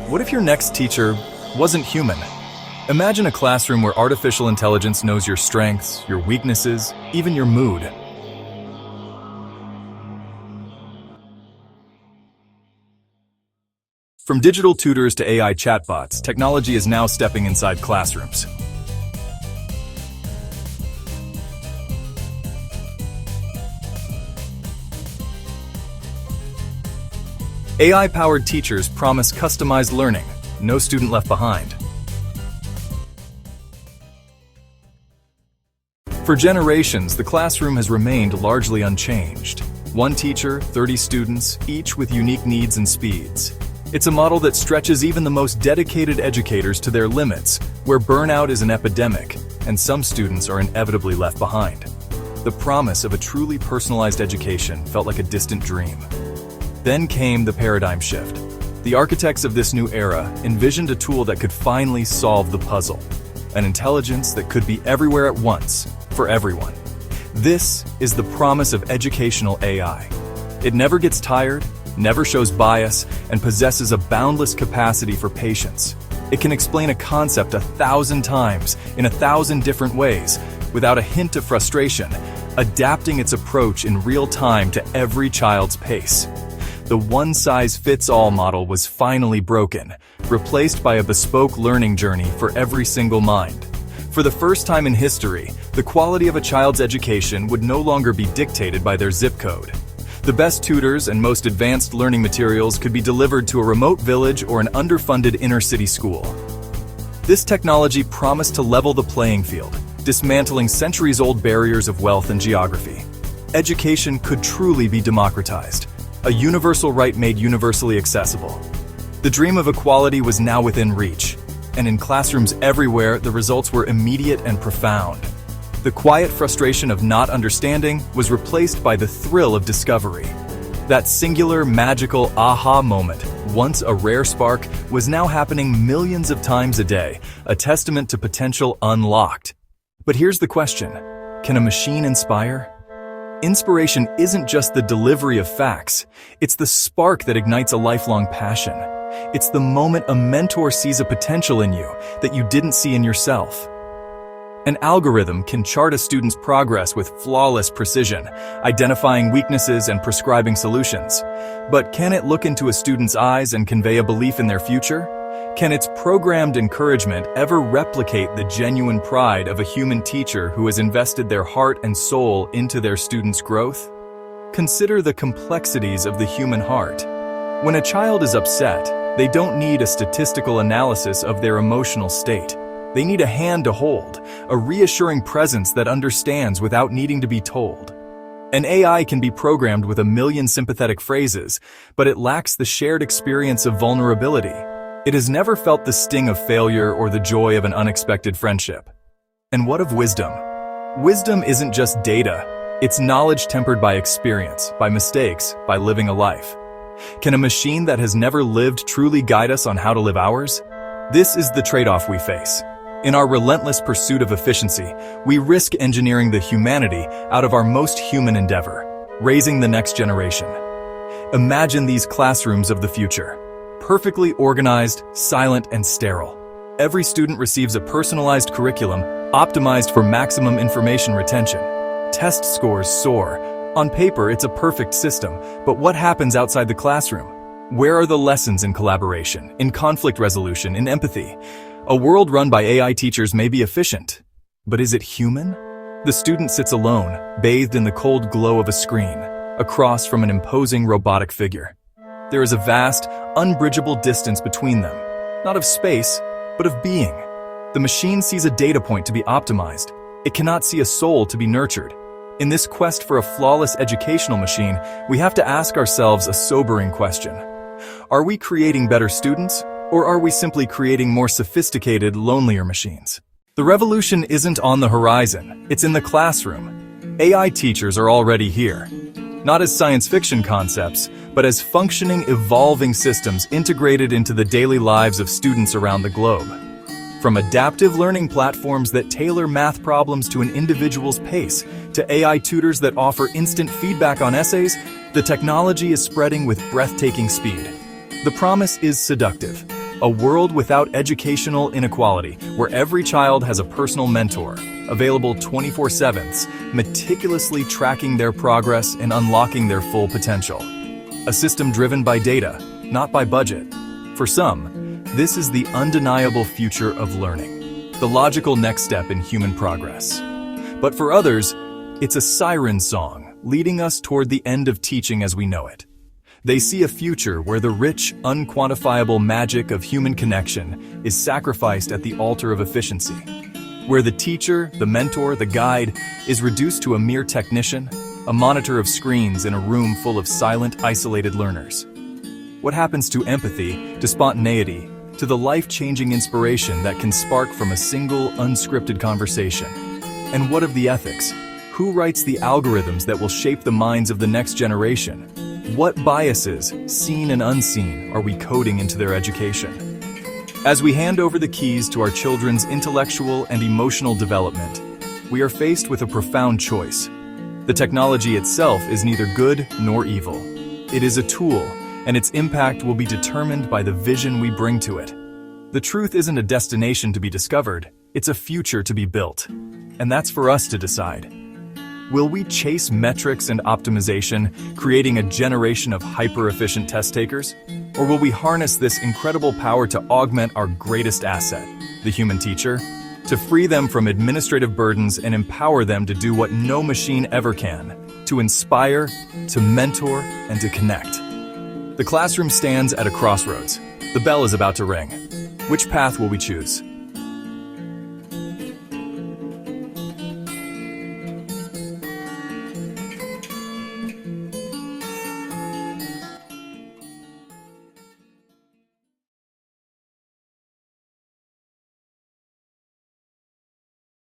What if your next teacher wasn't human? Imagine a classroom where artificial intelligence knows your strengths, your weaknesses, even your mood. From digital tutors to AI chatbots, technology is now stepping inside classrooms. AI-powered teachers promise customized learning, no student left behind. For generations, the classroom has remained largely unchanged. One teacher, 30 students, each with unique needs and speeds. It's a model that stretches even the most dedicated educators to their limits, where burnout is an epidemic, and some students are inevitably left behind. The promise of a truly personalized education felt like a distant dream. Then came the paradigm shift. The architects of this new era envisioned a tool that could finally solve the puzzle, an intelligence that could be everywhere at once, for everyone. This is the promise of educational AI. It never gets tired, never shows bias, and possesses a boundless capacity for patience. It can explain a concept 1,000 times in 1,000 different ways, without a hint of frustration, adapting its approach in real time to every child's pace. The one-size-fits-all model was finally broken, replaced by a bespoke learning journey for every single mind. For the first time in history, the quality of a child's education would no longer be dictated by their zip code. The best tutors and most advanced learning materials could be delivered to a remote village or an underfunded inner-city school. This technology promised to level the playing field, dismantling centuries-old barriers of wealth and geography. Education could truly be democratized, a universal right made universally accessible. The dream of equality was now within reach, and in classrooms everywhere, the results were immediate and profound. The quiet frustration of not understanding was replaced by the thrill of discovery. That singular, magical aha moment, once a rare spark, was now happening millions of times a day, a testament to potential unlocked. But here's the question: can a machine inspire? Inspiration isn't just the delivery of facts, it's the spark that ignites a lifelong passion. It's the moment a mentor sees a potential in you that you didn't see in yourself. An algorithm can chart a student's progress with flawless precision, identifying weaknesses and prescribing solutions. But can it look into a student's eyes and convey a belief in their future? Can its programmed encouragement ever replicate the genuine pride of a human teacher who has invested their heart and soul into their students' growth? Consider the complexities of the human heart. When a child is upset, they don't need a statistical analysis of their emotional state. They need a hand to hold, a reassuring presence that understands without needing to be told. An AI can be programmed with 1,000,000 sympathetic phrases, but it lacks the shared experience of vulnerability. It has never felt the sting of failure or the joy of an unexpected friendship. And what of wisdom? Wisdom isn't just data. It's knowledge tempered by experience, by mistakes, by living a life. Can a machine that has never lived truly guide us on how to live ours? This is the trade-off we face. In our relentless pursuit of efficiency, we risk engineering the humanity out of our most human endeavor, raising the next generation. Imagine these classrooms of the future. Perfectly organized, silent, and sterile. Every student receives a personalized curriculum optimized for maximum information retention. Test scores soar. On paper, it's a perfect system, but what happens outside the classroom? Where are the lessons in collaboration, in conflict resolution, in empathy? A world run by AI teachers may be efficient, but is it human? The student sits alone, bathed in the cold glow of a screen, across from an imposing robotic figure. There is a vast, unbridgeable distance between them, not of space, but of being. The machine sees a data point to be optimized. It cannot see a soul to be nurtured. In this quest for a flawless educational machine, we have to ask ourselves a sobering question. Are we creating better students, or are we simply creating more sophisticated, lonelier machines? The revolution isn't on the horizon, it's in the classroom. AI teachers are already here. Not as science fiction concepts, but as functioning, evolving systems integrated into the daily lives of students around the globe. From adaptive learning platforms that tailor math problems to an individual's pace, to AI tutors that offer instant feedback on essays, the technology is spreading with breathtaking speed. The promise is seductive. A world without educational inequality, where every child has a personal mentor, available 24/7, meticulously tracking their progress and unlocking their full potential. A system driven by data, not by budget. For some, this is the undeniable future of learning, the logical next step in human progress. But for others, it's a siren song, leading us toward the end of teaching as we know it. They see a future where the rich, unquantifiable magic of human connection is sacrificed at the altar of efficiency, where the teacher, the mentor, the guide is reduced to a mere technician, a monitor of screens in a room full of silent, isolated learners. What happens to empathy, to spontaneity, to the life-changing inspiration that can spark from a single, unscripted conversation? And what of the ethics? Who writes the algorithms that will shape the minds of the next generation? What biases, seen and unseen, are we coding into their education? As we hand over the keys to our children's intellectual and emotional development, we are faced with a profound choice. The technology itself is neither good nor evil. It is a tool, and its impact will be determined by the vision we bring to it. The truth isn't a destination to be discovered, it's a future to be built. And that's for us to decide. Will we chase metrics and optimization, creating a generation of hyper-efficient test takers? Or will we harness this incredible power to augment our greatest asset, the human teacher, to free them from administrative burdens and empower them to do what no machine ever can, to inspire, to mentor, and to connect? The classroom stands at a crossroads. The bell is about to ring. Which path will we choose?